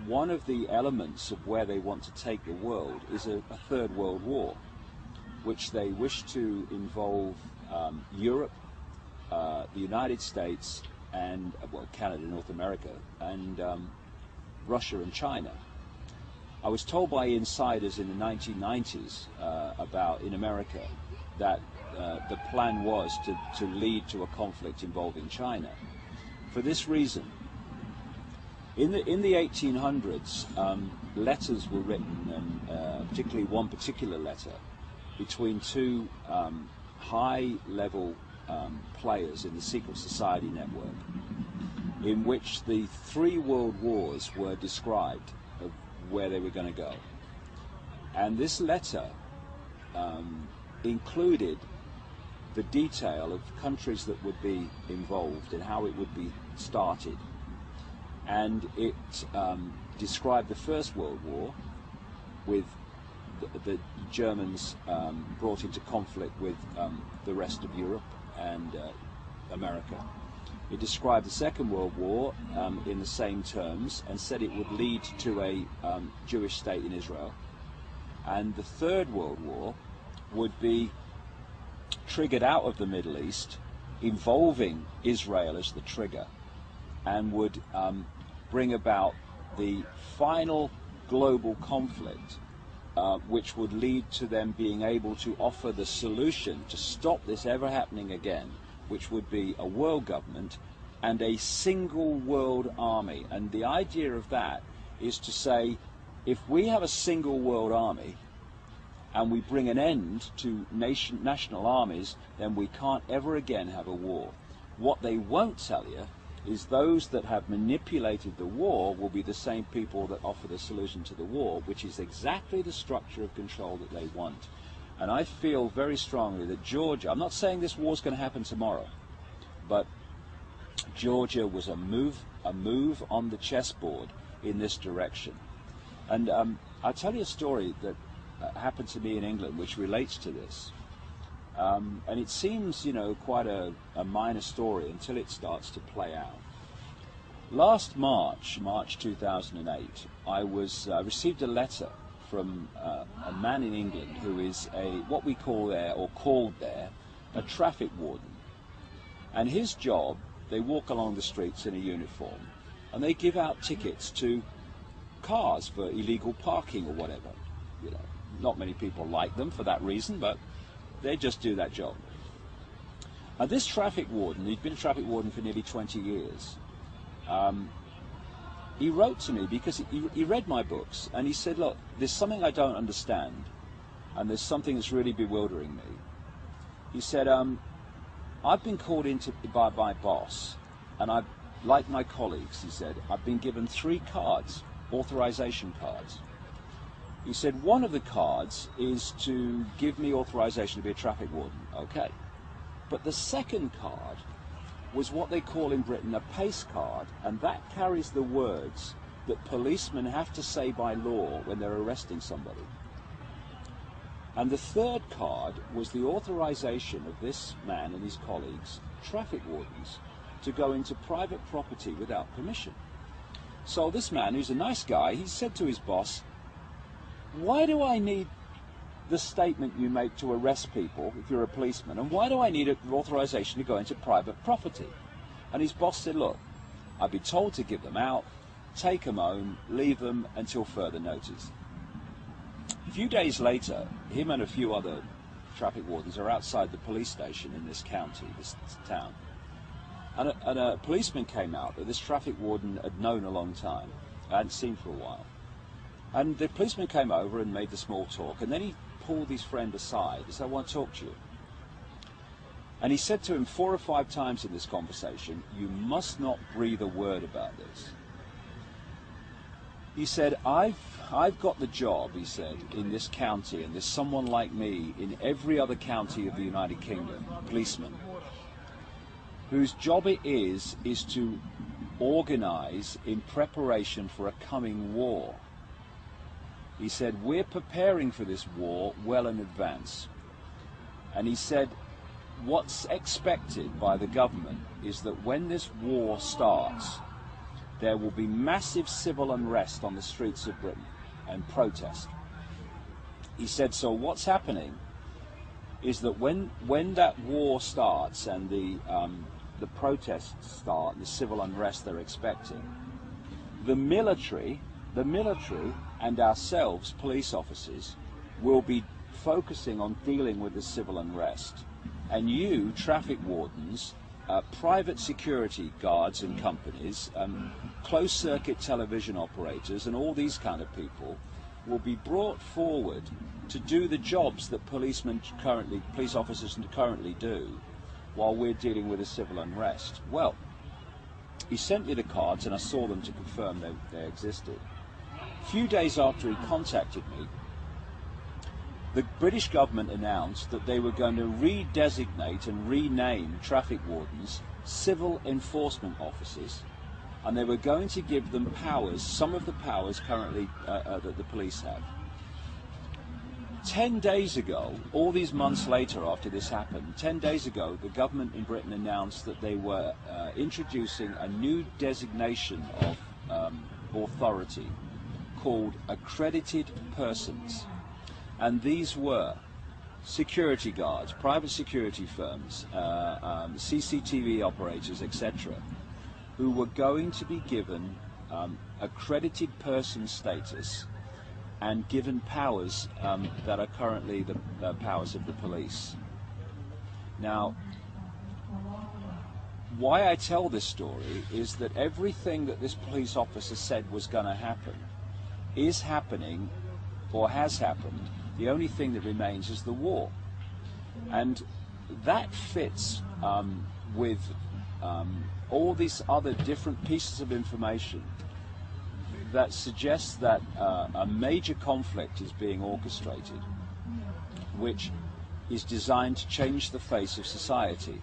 one of the elements of where they want to take the world is a third world war, which they wish to involve Europe, the United States, and well, Canada, North America, and Russia and China. I was told by insiders in the 1990s in America that the plan was to lead to a conflict involving China. For this reason, in the 1800s, letters were written, and particularly one particular letter, between two high-level players in the secret society network, in which the 3 world wars were described of where they were going to go. And this letter included the detail of countries that would be involved and how it would be started. And it described the First World War, with the Germans brought into conflict with the rest of Europe and America. It described the Second World War in the same terms and said it would lead to a Jewish state in Israel. And the Third World War would be triggered out of the Middle East, involving Israel as the trigger, and would bring about the final global conflict, which would lead to them being able to offer the solution to stop this ever happening again, which would be a world government and a single world army. And the idea of that is to say, if we have a single world army and we bring an end to national armies, then we can't ever again have a war. What they won't tell you is those that have manipulated the war will be the same people that offer the solution to the war, which is exactly the structure of control that they want. And I feel very strongly that Georgia, I'm not saying this war's going to happen tomorrow, but Georgia was a move on the chessboard in this direction. And I'll tell you a story that happened to me in England which relates to this. And it seems, you know, quite a minor story until it starts to play out. Last March 2008, I received a letter from a man in England who is what we call there, or called there, a traffic warden. And his job, they walk along the streets in a uniform, and they give out tickets to cars for illegal parking or whatever. You know, not many people like them for that reason, but they just do that job. And this traffic warden, he'd been a traffic warden for nearly 20 years. He wrote to me because he read my books, and he said, look, there's something I don't understand, and there's something that's really bewildering me. He said, I've been called in by my boss, and I've, like my colleagues, he said, I've been given 3 cards, authorization cards. He said, one of the cards is to give me authorization to be a traffic warden. Okay. But the second card was what they call in Britain a pace card, and that carries the words that policemen have to say by law when they're arresting somebody. And the third card was the authorization of this man and his colleagues, traffic wardens, to go into private property without permission. So this man, who's a nice guy, he said to his boss, why do I need the statement you make to arrest people if you're a policeman, and why do I need authorization to go into private property? And his boss said, look, I've been told to give them out, take them home, leave them until further notice. A few days later, him and a few other traffic wardens are outside the police station in this county, this town. And a policeman came out that this traffic warden had known a long time, I hadn't seen for a while. And the policeman came over and made the small talk, and then he pulled his friend aside and said, I want to talk to you. And he said to him 4 or 5 times in this conversation, you must not breathe a word about this. He said, I've got the job, he said, in this county, and there's someone like me in every other county of the United Kingdom, policeman, whose job it is to organize in preparation for a coming war. He said, we're preparing for this war well in advance. And he said, what's expected by the government is that when this war starts, there will be massive civil unrest on the streets of Britain and protest. He said, so what's happening is that when that war starts and the protests start, the civil unrest they're expecting, the military and ourselves, police officers, will be focusing on dealing with the civil unrest. And you, traffic wardens, private security guards and companies, closed-circuit television operators, and all these kind of people will be brought forward to do the jobs that police officers currently do while we're dealing with a civil unrest. Well, he sent me the cards and I saw them to confirm they existed. A few days after he contacted me, the British government announced that they were going to redesignate and rename traffic wardens civil enforcement officers, and they were going to give them powers, some of the powers currently that the police have. 10 days ago, all these months later after this happened, 10 days ago, the government in Britain announced that they were introducing a new designation of authority called accredited persons. And these were security guards, private security firms, CCTV operators, etc., who were going to be given accredited person status and given powers that are currently the powers of the police. Now, why I tell this story is that everything that this police officer said was going to happen is happening or has happened. The only thing that remains is the war. And that fits with all these other different pieces of information that suggests that a major conflict is being orchestrated, which is designed to change the face of society.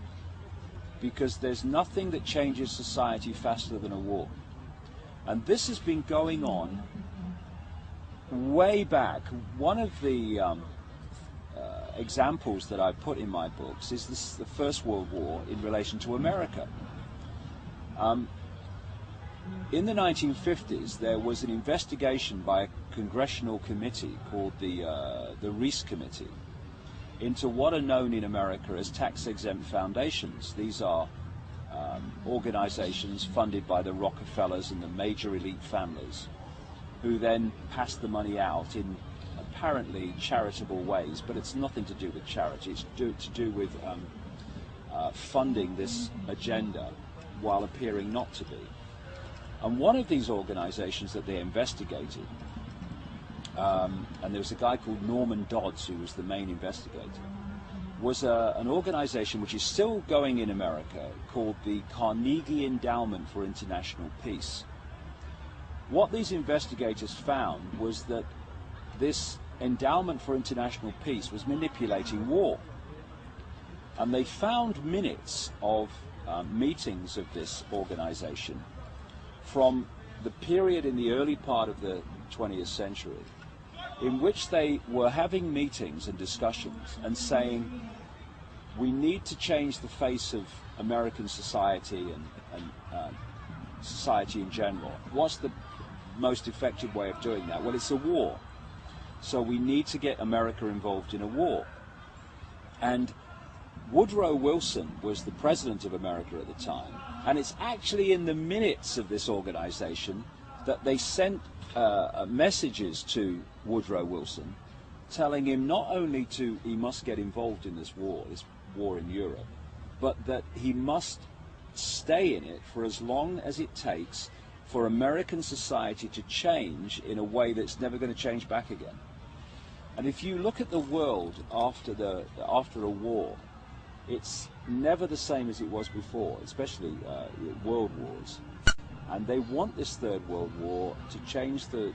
Because there's nothing that changes society faster than a war. And this has been going on way back. One of the examples that I put in my books is the First World War in relation to America. In the 1950s, there was an investigation by a congressional committee called the Reese Committee into what are known in America as tax-exempt foundations. These are organizations funded by the Rockefellers and the major elite families, who then pass the money out in apparently charitable ways, but it's nothing to do with charity. It's to do with funding this agenda while appearing not to be. And one of these organizations that they investigated, and there was a guy called Norman Dodds who was the main investigator, was an organization which is still going in America called the Carnegie Endowment for International Peace. What these investigators found was that this Endowment for International Peace was manipulating war. And they found minutes of meetings of this organization from the period in the early part of the 20th century, in which they were having meetings and discussions and saying, we need to change the face of American society and society in general. What's the most effective way of doing that? Well, it's a war. So we need to get America involved in a war. And Woodrow Wilson was the president of America at the time, and it's actually in the minutes of this organization that they sent messages to Woodrow Wilson telling him not only he must get involved in this war in Europe, but that he must stay in it for as long as it takes for American society to change in a way that's never going to change back again. And if you look at the world after a war, it's never the same as it was before, especially world wars. And they want this Third World War to change the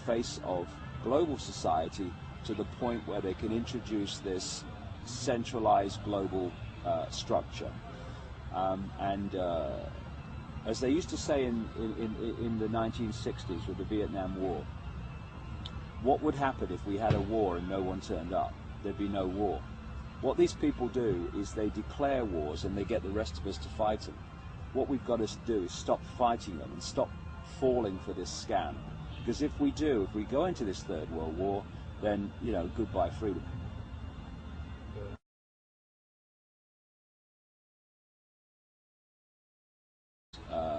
face of global society to the point where they can introduce this centralized global structure. As they used to say in the 1960s with the Vietnam War, what would happen if we had a war and no one turned up? There'd be no war. What these people do is they declare wars and they get the rest of us to fight them. What we've got to do is stop fighting them and stop falling for this scam. Because if we do, if we go into this Third World War, then, you know, goodbye freedom.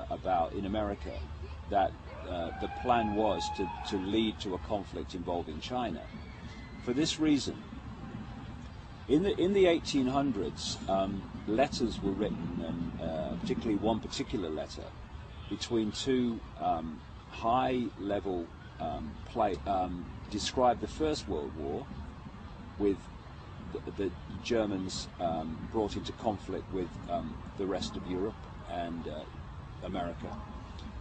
About in America that the plan was to lead to a conflict involving China. For this reason, in the 1800s, letters were written, and particularly one particular letter between two high-level described the First World War, with the Germans brought into conflict with the rest of Europe and America.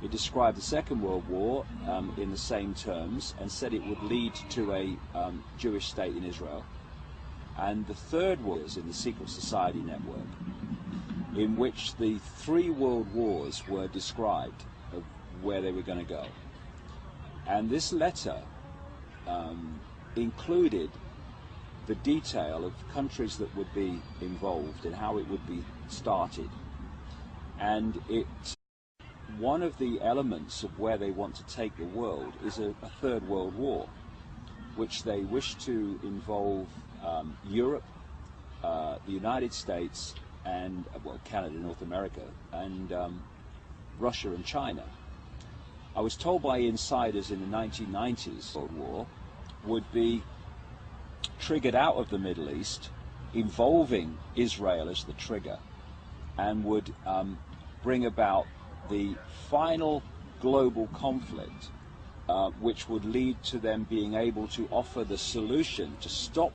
It described the Second World War in the same terms and said it would lead to a Jewish state in Israel. And the Third War is in the Secret Society network, in which the 3 world wars were described of where they were going to go. And this letter included the detail of countries that would be involved and how it would be started. And one of the elements of where they want to take the world is a Third World War, which they wish to involve Europe, the United States, and well, Canada, North America, and Russia and China. I was told by insiders in the 1990s World War would be triggered out of the Middle East, involving Israel as the trigger, and would bring about the final global conflict, which would lead to them being able to offer the solution to stop